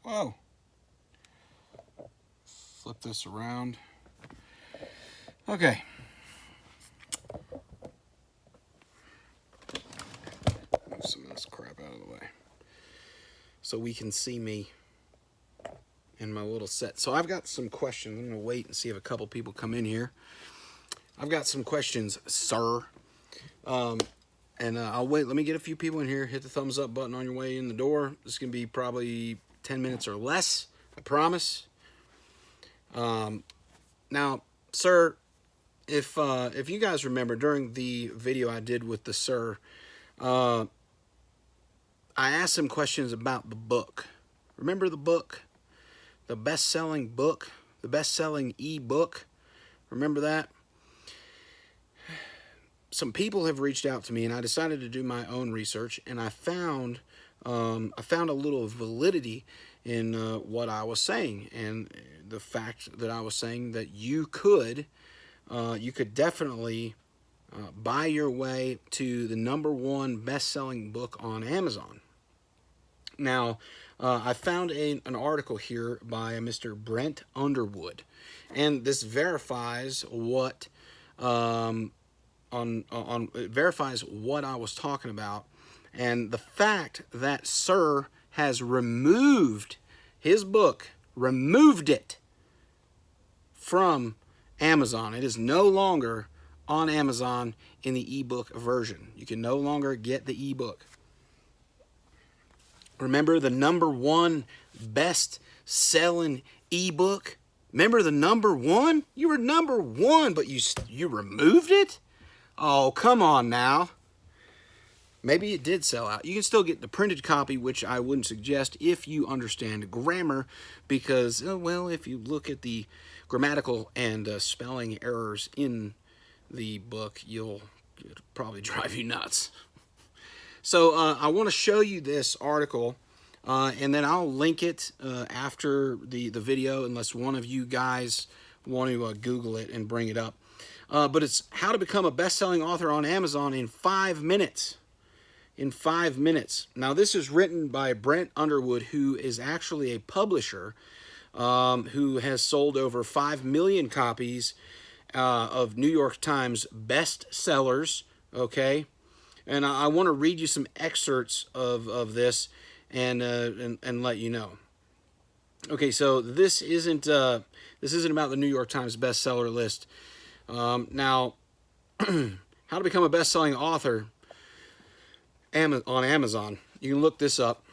Whoa. Flip this around. Okay. Move some of this crap out of the way so we can see me in my little set. So I've got some questions. I'm going to wait and see if a couple people come in here. I've got some questions, sir. I'll wait. Let me get a few people in here. Hit the thumbs up button on your way in the door. This is going to be probably 10 minutes or less. I promise. Now, sir, if you guys remember during the video I did with the sir, I asked some questions about the book. Remember the book? The best-selling book? The best-selling e-book? Remember that? Some people have reached out to me, and I decided to do my own research, and I found a little validity in what I was saying, and the fact that I was saying that you could definitely buy your way to the #1 best-selling book on Amazon. Now, I found an article here by Mr. Brent Underwood, and this verifies what it verifies what I was talking about, and the fact that Sir has removed his book, removed it from Amazon. It is no longer on Amazon in the ebook version. You can no longer get the ebook. Remember the #1 best-selling ebook? Remember the #1? You were #1, but you removed it? Oh, come on now. Maybe it did sell out. You can still get the printed copy, which I wouldn't suggest if you understand grammar, because, well, if you look at the grammatical and spelling errors in the book, it'll probably drive you nuts. So I want to show you this article, and then I'll link it after the video, unless one of you guys want to Google it and bring it up. But it's how to become a best-selling author on Amazon in 5 minutes. In 5 minutes. Now, this is written by Brent Underwood, who is actually a publisher who has sold over 5 million copies of New York Times bestsellers, okay? And I want to read you some excerpts of this and let you know. Okay, so this isn't about the New York Times bestseller list. Now, how to become a best-selling author on Amazon. You can look this up.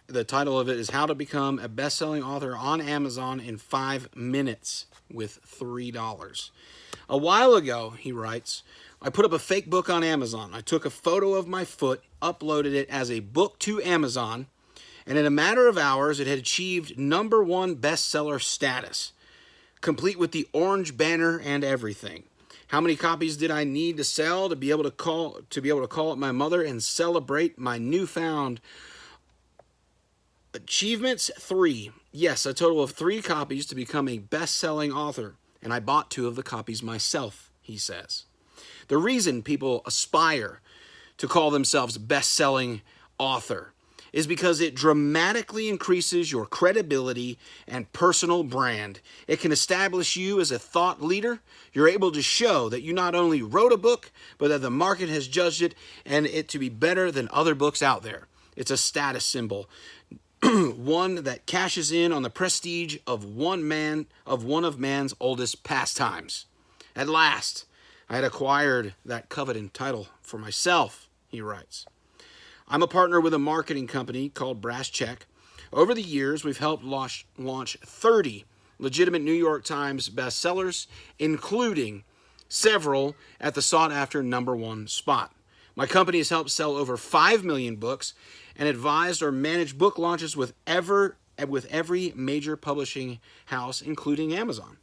The title of it is How to Become a Best-Selling Author on Amazon in 5 minutes with $3. A while ago, he writes, I put up a fake book on Amazon. I took a photo of my foot, uploaded it as a book to Amazon, and in a matter of hours, it had achieved #1 bestseller status, complete with the orange banner and everything. How many copies did I need to sell to be able to call up my mother and celebrate my newfound achievements? 3. Yes, a total of 3 copies to become a best-selling author, and I bought 2 of the copies myself, he says. The reason people aspire to call themselves best-selling author is because it dramatically increases your credibility and personal brand. It can establish you as a thought leader. You're able to show that you not only wrote a book, but that the market has judged it and it to be better than other books out there. It's a status symbol, one that cashes in on the prestige of one of man's oldest pastimes. At last, I had acquired that coveted title for myself, he writes. I'm a partner with a marketing company called Brass Check. Over the years, we've helped launch 30 legitimate New York Times bestsellers, including several at the sought-after #1 spot. My company has helped sell over 5 million books and advised or managed book launches with every major publishing house, including Amazon.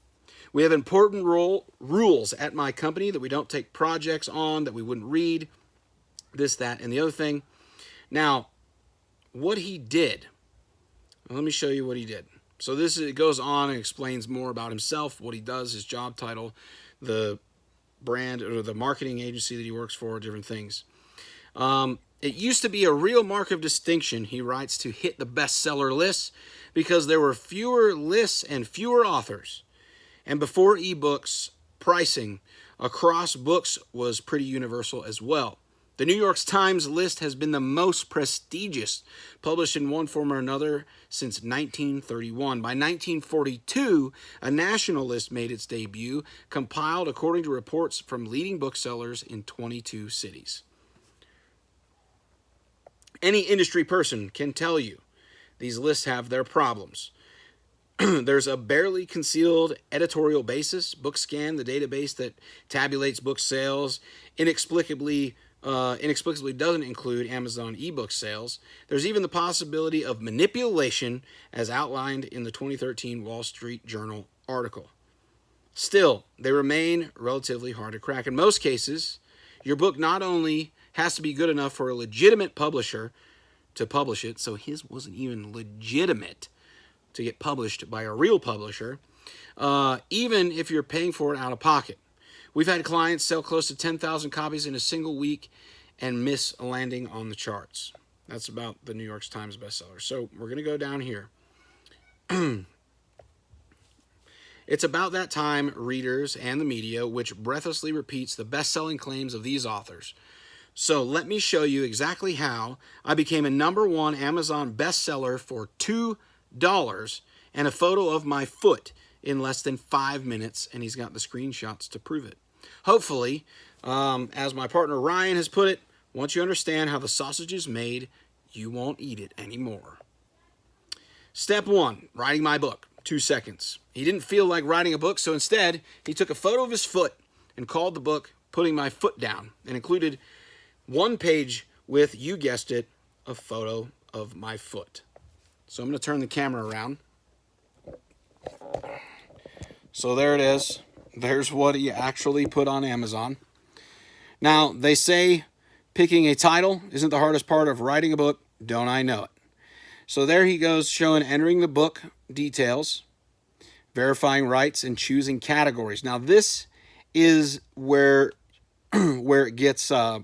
We have important rules at my company that we don't take projects on that we wouldn't read, this, that, and the other thing. Now, what he did, let me show you what he did. So it goes on and explains more about himself, what he does, his job title, the brand or the marketing agency that he works for, different things. It used to be a real mark of distinction, he writes, to hit the bestseller lists because there were fewer lists and fewer authors. And before ebooks, pricing across books was pretty universal as well. The New York Times list has been the most prestigious published in one form or another since 1931. By 1942, a national list made its debut, compiled according to reports from leading booksellers in 22 cities. Any industry person can tell you these lists have their problems. There's a barely concealed editorial basis. BookScan, the database that tabulates book sales, inexplicably doesn't include Amazon ebook sales. There's even the possibility of manipulation as outlined in the 2013 Wall Street Journal article. Still, they remain relatively hard to crack. In most cases, your book not only has to be good enough for a legitimate publisher to publish it, so his wasn't even legitimate to get published by a real publisher, even if you're paying for it out of pocket. We've had clients sell close to 10,000 copies in a single week and miss landing on the charts. That's about the New York Times bestseller. So we're going to go down here. It's about that time, readers and the media, which breathlessly repeats the best-selling claims of these authors. So let me show you exactly how I became a #1 Amazon bestseller for $2 and a photo of my foot in less than 5 minutes, and he's got the screenshots to prove it. Hopefully, as my partner Ryan has put it, once you understand how the sausage is made, you won't eat it anymore. Step 1, writing my book, 2 seconds. He didn't feel like writing a book, so instead, he took a photo of his foot and called the book Putting My Foot Down, and included one page with, you guessed it, a photo of my foot. So I'm going to turn the camera around. So there it is. There's what he actually put on Amazon. Now, they say picking a title isn't the hardest part of writing a book. Don't I know it? So there he goes, showing entering the book details, verifying rights, and choosing categories. Now, this is where it gets, this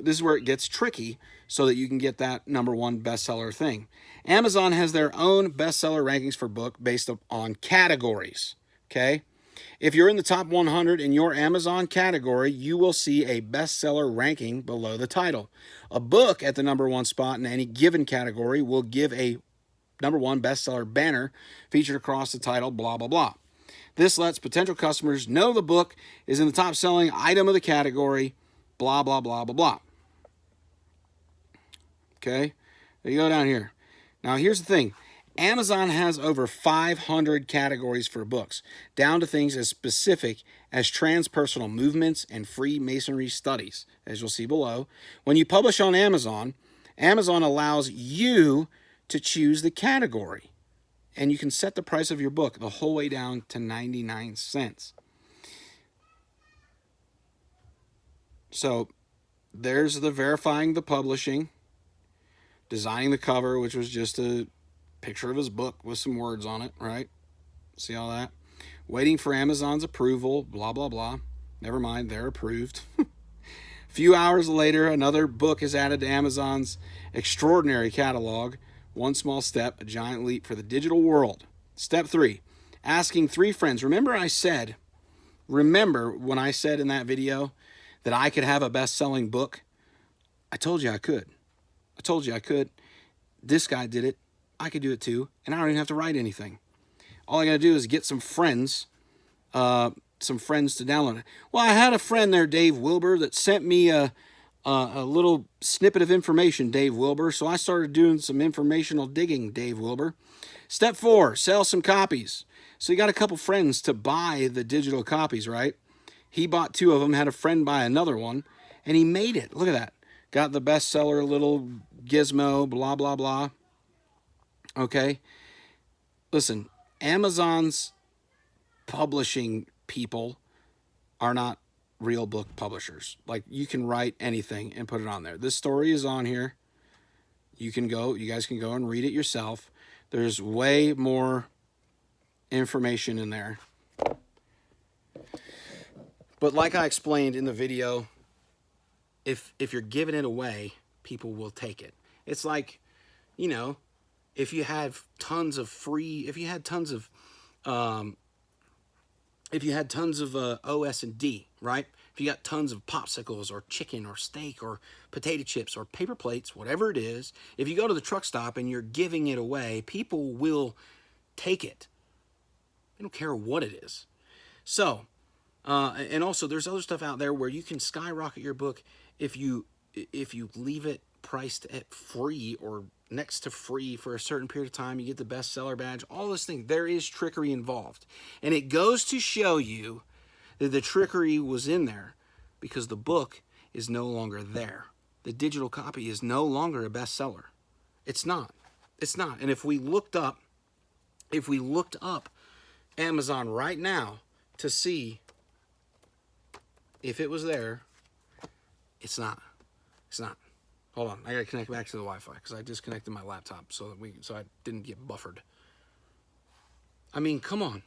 is where it gets tricky, so that you can get that #1 bestseller thing. Amazon has their own bestseller rankings for book based on categories, okay? If you're in the top 100 in your Amazon category, you will see a bestseller ranking below the title. A book at the #1 spot in any given category will give a #1 bestseller banner featured across the title, blah, blah, blah. This lets potential customers know the book is in the top selling item of the category, blah, blah, blah, blah, blah. Okay, there you go down here. Now, here's the thing. Amazon has over 500 categories for books, down to things as specific as transpersonal movements and Freemasonry studies, as you'll see below. When you publish on Amazon, Amazon allows you to choose the category, and you can set the price of your book the whole way down to 99 cents. So there's the verifying the publishing, designing the cover, which was just a picture of his book with some words on it, right? See all that? Waiting for Amazon's approval, blah, blah, blah. Never mind, they're approved. A few hours later, another book is added to Amazon's extraordinary catalog. One small step, a giant leap for the digital world. Step 3, asking 3 friends. Remember when I said in that video that I could have a best-selling book? I told you I could. This guy did it. I could do it too, and I don't even have to write anything. All I got to do is get some friends to download it. Well, I had a friend there, Dave Wilbur, that sent me a little snippet of information, Dave Wilbur, so I started doing some informational digging, Dave Wilbur. Step 4, sell some copies. So you got a couple friends to buy the digital copies, right? He bought 2 of them, had a friend buy another one, and he made it. Look at that. Got the bestseller little gizmo, blah, blah, blah. Okay? Listen, Amazon's publishing people are not real book publishers. Like, you can write anything and put it on there. This story is on here. You guys can go and read it yourself. There's way more information in there. But like I explained in the video, if you're giving it away, people will take it. It's like, you know, if you have tons of OS and D, right? If you got tons of popsicles or chicken or steak or potato chips or paper plates, whatever it is, if you go to the truck stop and you're giving it away, people will take it. They don't care what it is. So, and also there's other stuff out there where you can skyrocket your book if you leave it priced at free or next to free for a certain period of time. You get the bestseller badge, all this thing. There is trickery involved. And it goes to show you that the trickery was in there because the book is no longer there. The digital copy is no longer a bestseller. It's not. It's not. And if we looked up Amazon right now to see if it was there, it's not. It's not. Hold on, I gotta connect back to the Wi-Fi because I disconnected my laptop so I didn't get buffered. I mean, come on,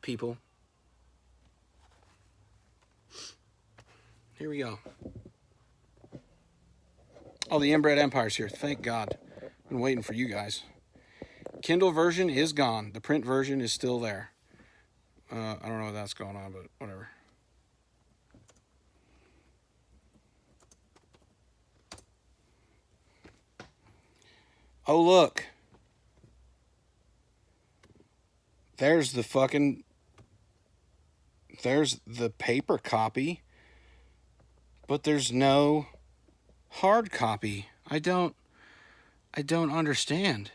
people. Here we go. Oh, the Inbred Empire's here. Thank God. I've been waiting for you guys. Kindle version is gone. The print version is still there. I don't know what that's going on, but whatever. Oh, look. There's the paper copy, but there's no hard copy. I don't understand.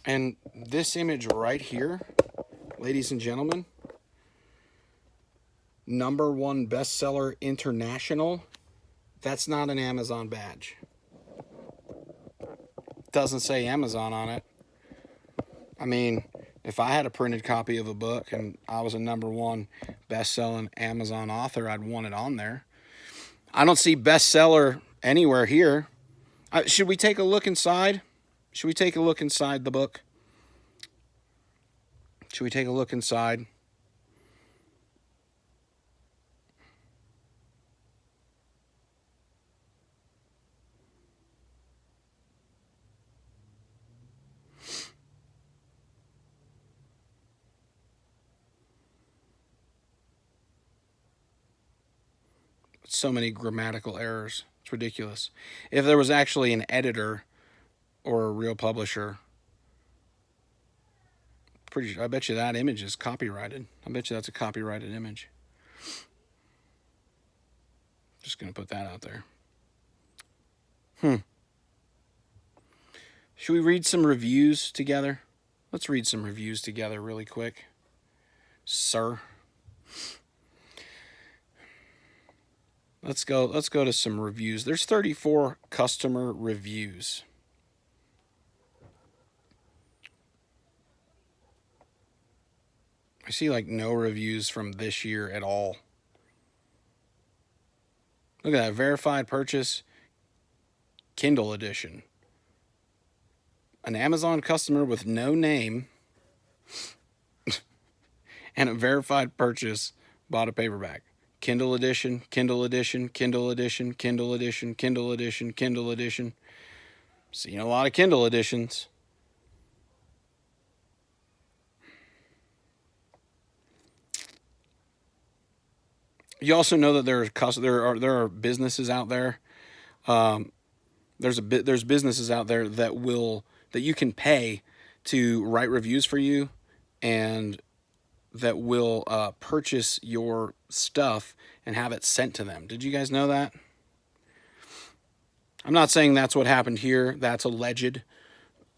And this image right here, ladies and gentlemen, #1 bestseller international. That's not an Amazon badge. Doesn't say Amazon on it. I mean, if I had a printed copy of a book and I was a #1 best-selling Amazon author, I'd want it on there. I don't see bestseller anywhere here. Should we take a look inside? Should we take a look inside the book? Should we take a look inside? So many grammatical errors. It's ridiculous. If there was actually an editor or a real publisher, I bet you that image is copyrighted. I bet you that's a copyrighted image. Just going to put that out there. Should we read some reviews together? Let's read some reviews together really quick. Sir. Let's go to some reviews. There's 34 customer reviews. I see like no reviews from this year at all. Look at that, verified purchase, Kindle edition. An Amazon customer with no name and a verified purchase bought a paperback. Kindle edition, Kindle edition, Kindle edition, Kindle edition, Kindle edition, Kindle edition. Seen a lot of Kindle editions. You also know that there are businesses out there. There's businesses out there that you can pay to write reviews for you, and that will purchase your stuff and have it sent to them. Did you guys know that? I'm not saying that's what happened here. That's alleged,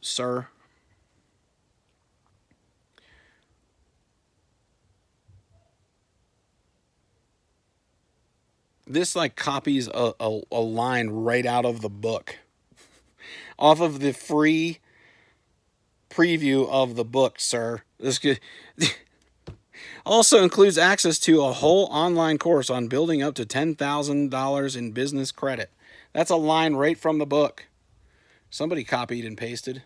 sir. This like copies a line right out of the book. Off of the free preview of the book, sir. This could also includes access to a whole online course on building up to $10,000 in business credit. That's a line right from the book. Somebody copied and pasted.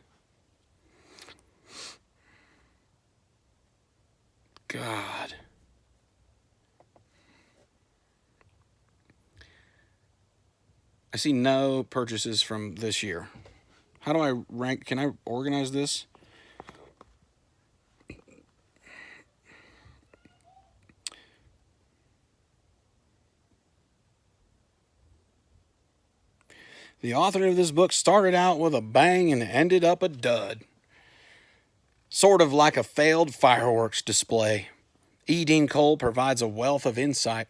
God. I see no purchases from this year. How do I rank? Can I organize this? The author of this book started out with a bang and ended up a dud. Sort of like a failed fireworks display. E. Dean Cole provides a wealth of insight.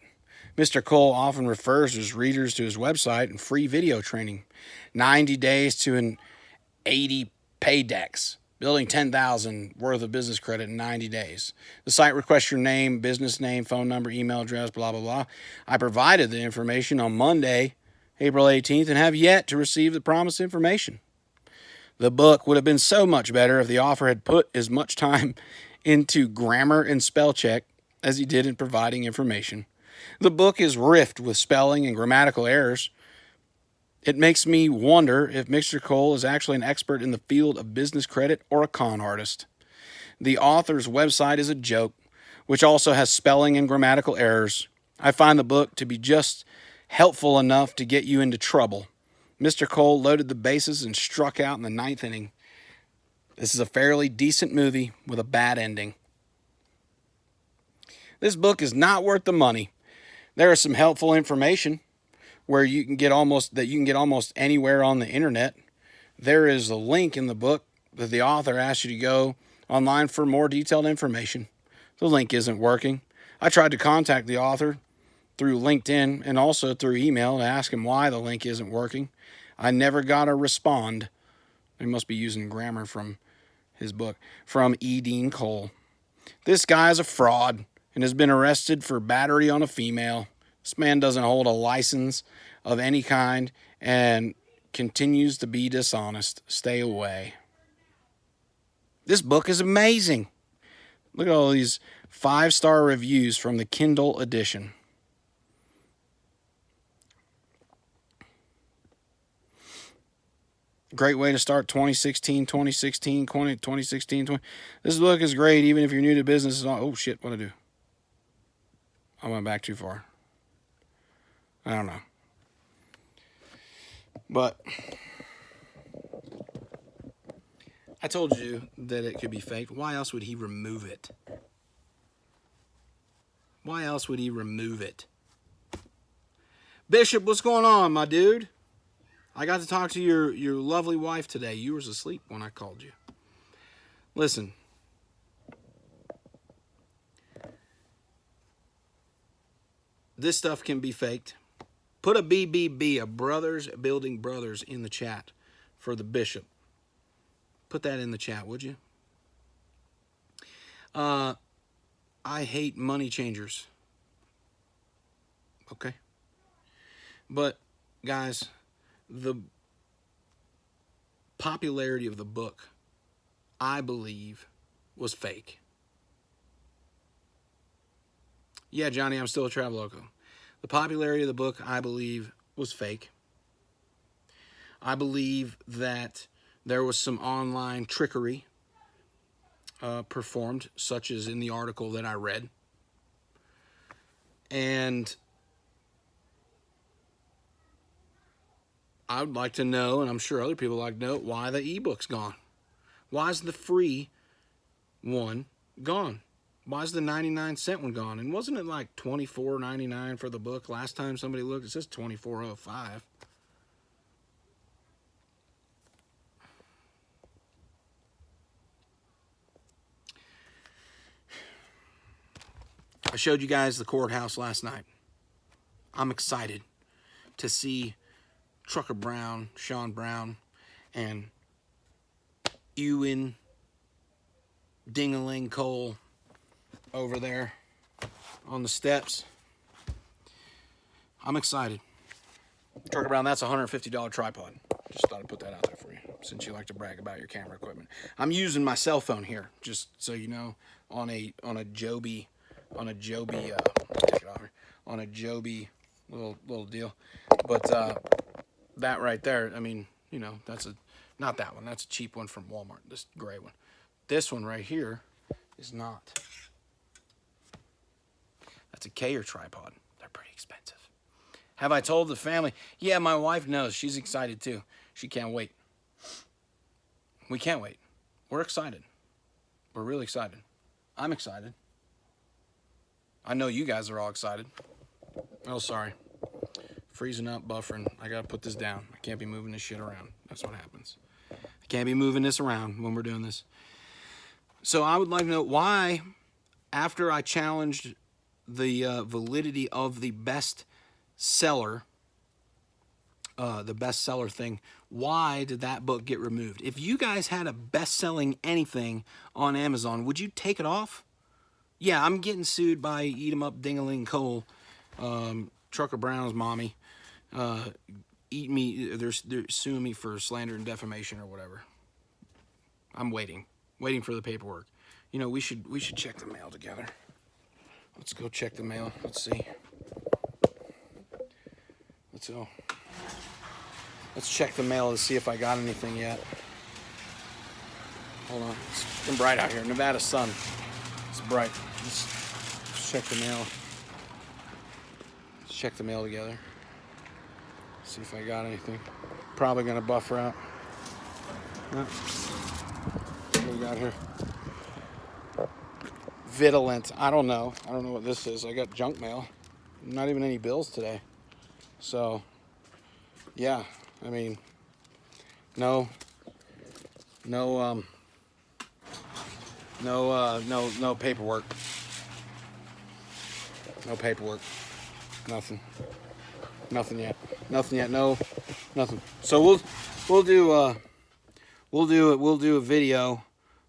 Mr. Cole often refers his readers to his website and free video training. 90 days to an 80 paydex. Building 10,000 worth of business credit in 90 days. The site requests your name, business name, phone number, email address, blah, blah, blah. I provided the information on Monday, April 18th, and have yet to receive the promised information. The book would have been so much better if the author had put as much time into grammar and spell check as he did in providing information. The book is rife with spelling and grammatical errors. It makes me wonder if Mr. Cole is actually an expert in the field of business credit or a con artist. The author's website is a joke, which also has spelling and grammatical errors. I find the book to be just helpful enough to get you into trouble. Mr. Cole loaded the bases and struck out in the 9th inning. This is a fairly decent movie with a bad ending. This book is not worth the money. There is some helpful information where you can get almost anywhere on the internet. There is a link in the book that the author asks you to go online for more detailed information. The link isn't working. I tried to contact the author through LinkedIn and also through email to ask him why the link isn't working. I never got a respond. They must be using grammar from his book. From E. Dean Cole. This guy is a fraud and has been arrested for battery on a female. This man doesn't hold a license of any kind and continues to be dishonest. Stay away. This book is amazing. Look at all these 5-star reviews from the Kindle edition. Great way to start 2016. This book is great even if you're new to business. Oh, shit, what'd I do? I went back too far. I don't know. But I told you that it could be faked. Why else would he remove it? Why else would he remove it? Bishop, what's going on, my dude? I got to talk to your lovely wife today. You was asleep when I called you. Listen. This stuff can be faked. Put a BBB, a Brothers Building Brothers, in the chat for the bishop. Put that in the chat, would you? I hate money changers. Okay. But, guys, the popularity of the book, I believe, was fake. Yeah, Johnny, I'm still a Traveloco. The popularity of the book, I believe, was fake. I believe that there was some online trickery performed, such as in the article that I read. And I would like to know, and I'm sure other people like to know, why the ebook's gone. Why is the free one gone? Why is the 99-cent one gone? And wasn't it like $24.99 for the book last time somebody looked? It says $24.05. I showed you guys the courthouse last night. I'm excited to see Trucker Brown, Sean Brown, and Ewan Dingaling Cole over there on the steps. I'm excited. Trucker Brown, that's a $150 tripod. Just thought I'd put that out there for you, since you like to brag about your camera equipment. I'm using my cell phone here, just so you know, on a Joby, take it off here, on a Joby little deal. But that right there, I mean, you know, not that one. That's a cheap one from Walmart. This gray one. This one right here is not. That's a K or tripod. They're pretty expensive. Have I told the family? Yeah, my wife knows. She's excited too. She can't wait. We can't wait. We're excited. We're really excited. I'm excited. I know you guys are all excited. Oh, sorry. Freezing up, buffering. I gotta put this down. I can't be moving this shit around. That's what happens. I can't be moving this around when we're doing this. So I would like to know why, after I challenged the validity of the best seller, thing, why did that book get removed? If you guys had a best-selling anything on Amazon, would you take it off? Yeah, I'm getting sued by Eat 'em Up Dingaling Cole, Trucker Brown's mommy. They're suing me for slander and defamation or whatever. I'm waiting for the paperwork. You know, we should check the mail together. Let's go check the mail. Let's see. Let's go. Let's check the mail to see if I got anything yet. Hold on. It's been bright out here. Nevada sun. It's bright. Let's check the mail. Let's check the mail together. See if I got anything. Probably gonna buffer out. No. What do we got here? Vigilant. I don't know what this is. I got junk mail. Not even any bills today. So, yeah. I mean, no paperwork. No paperwork. Nothing yet. No, nothing. So we'll do a video.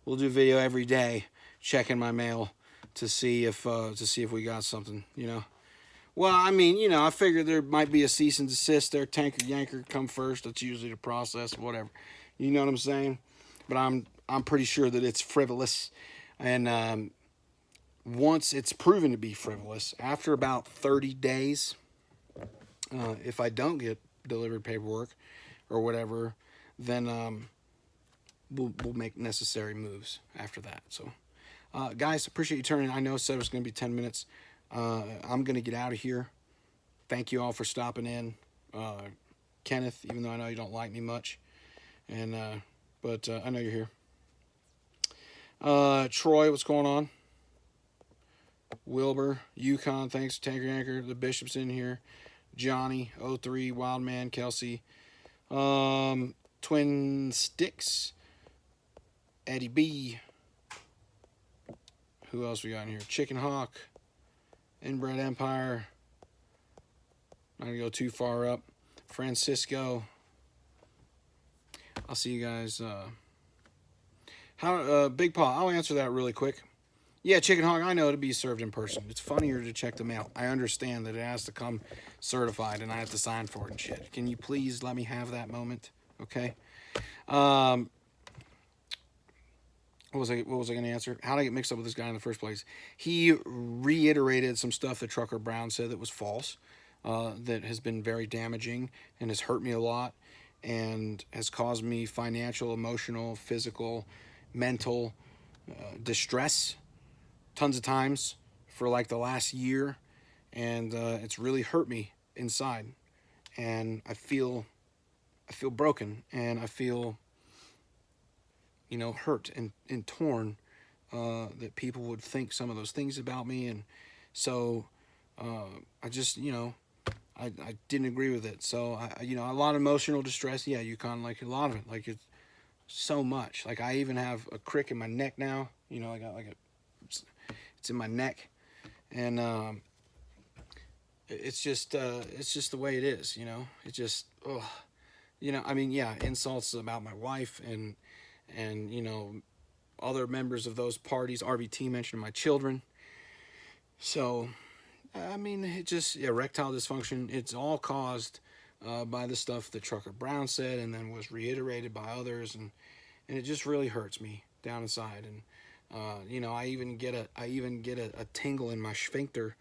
We'll do video every day, checking my mail to see if we got something, you know. Well, I mean, you know, I figured there might be a cease and desist there. Tanker yanker come first. That's usually the process, whatever. You know what I'm saying? But I'm pretty sure that it's frivolous, and once it's proven to be frivolous, after about 30 days, if I don't get delivered paperwork or whatever, then we'll make necessary moves after that. So, guys, appreciate you turning in. I know I said it was going to be 10 minutes. I'm going to get out of here. Thank you all for stopping in. Kenneth, even though I know you don't like me much, and but I know you're here. Troy, what's going on? Wilbur, Yukon, thanks. Tanker Yanker, the Bishop's in here. Johnny, 03, Wildman, Kelsey, Twin Sticks, Eddie B. Who else we got in here? Chicken Hawk, Inbred Empire. Not gonna go too far up. Francisco. I'll see you guys. Big Paw, I'll answer that really quick. Yeah, Chicken Hawk, I know to be served in person. It's funnier to check the mail. I understand that it has to come certified and I have to sign for it and shit. Can you please let me have that moment? Okay. What was I going to answer? How did I get mixed up with this guy in the first place? He reiterated some stuff that Trucker Brown said that was false, that has been very damaging and has hurt me a lot and has caused me financial, emotional, physical, mental distress tons of times for like the last year, and it's really hurt me inside, and I feel broken, and I feel, you know, hurt and torn, that people would think some of those things about me, and so I just, you know, I didn't agree with it. So you know, a lot of emotional distress. Yeah, Yukon, like a lot of it, like it's so much. Like I even have a crick in my neck now. You know, I got like it's in my neck, and it's just the way it is. You know, it just, you know, I mean, yeah, insults about my wife and you know, other members of those parties. RBT mentioned my children. So, I mean, it just, erectile dysfunction. It's all caused by the stuff that Trucker Brown said, and then was reiterated by others, and it just really hurts me down inside. And you know, I even get a tingle in my sphincter,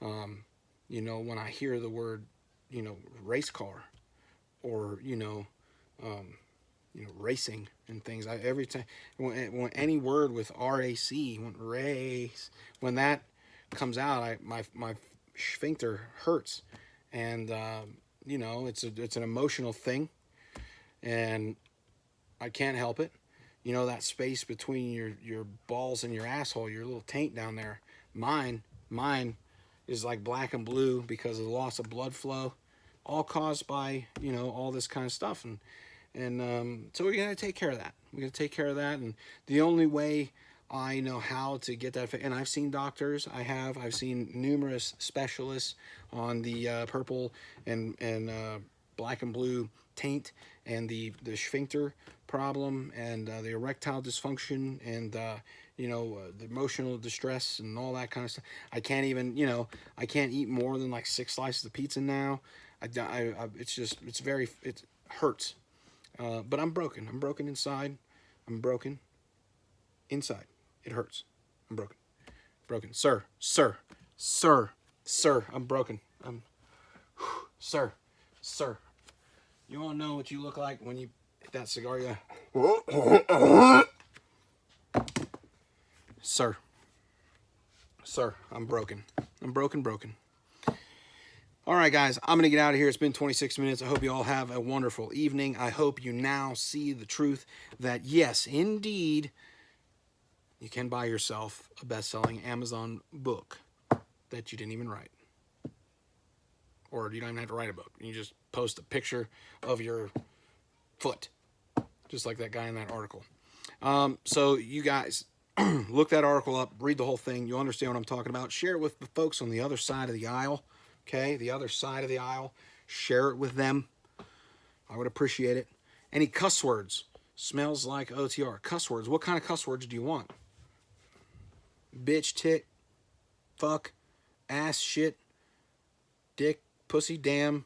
you know, when I hear the word, you know, race car, or you know, racing and things. Every time when any word with RAC, race, when that comes out, my sphincter hurts, and you know, it's an emotional thing, and I can't help it. You know, that space between your balls and your asshole, your little taint down there. Mine is like black and blue because of the loss of blood flow, all caused by, you know, all this kind of stuff. And so we're gonna take care of that. We're gonna take care of that. And the only way I know how to get that, and I've seen doctors. I've seen numerous specialists on the purple and black and blue taint and the sphincter problem and the erectile dysfunction and you know, the emotional distress and all that kind of stuff. I can't even, you know, I can't eat more than like 6 slices of pizza now. It's just, it hurts. But I'm broken. I'm broken inside. I'm broken inside. It hurts. I'm broken. Broken. Sir. I'm broken. Sir. You want to know what you look like when you hit that cigar? Sir, I'm broken. I'm broken. All right, guys, I'm going to get out of here. It's been 26 minutes. I hope you all have a wonderful evening. I hope you now see the truth that, yes, indeed, you can buy yourself a best-selling Amazon book that you didn't even write. Or you don't even have to write a book. You just post a picture of your foot, just like that guy in that article. So you guys, look that article up, read the whole thing. You'll understand what I'm talking about. Share it with the folks on the other side of the aisle. Okay, the other side of the aisle. Share it with them. I would appreciate it. Any cuss words? Smells like OTR. Cuss words. What kind of cuss words do you want? Bitch, tit, fuck, ass, shit, dick, pussy, damn,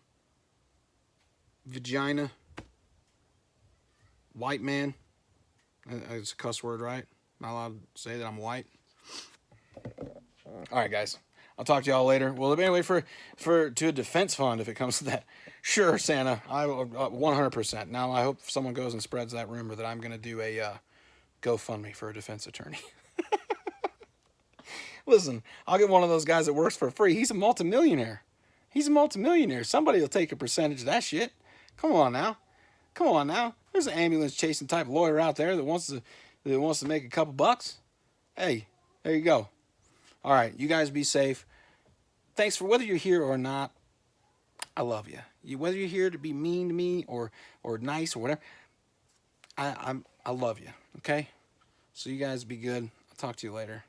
vagina, white man. It's a cuss word, right? Am I allowed to say that I'm white? All right, guys. I'll talk to y'all later. Well, anyway, to a defense fund, if it comes to that, sure, Santa, I 100%. Now, I hope someone goes and spreads that rumor that I'm going to do a GoFundMe for a defense attorney. Listen, I'll get one of those guys that works for free. He's a multimillionaire. Somebody will take a percentage of that shit. Come on now. There's an ambulance chasing type lawyer out there that wants to make a couple bucks. Hey, there you go. All right, you guys be safe. Thanks for whether you're here or not. I love you. Whether you're here to be mean to me or nice or whatever, I love you. Okay. So you guys be good. I'll talk to you later.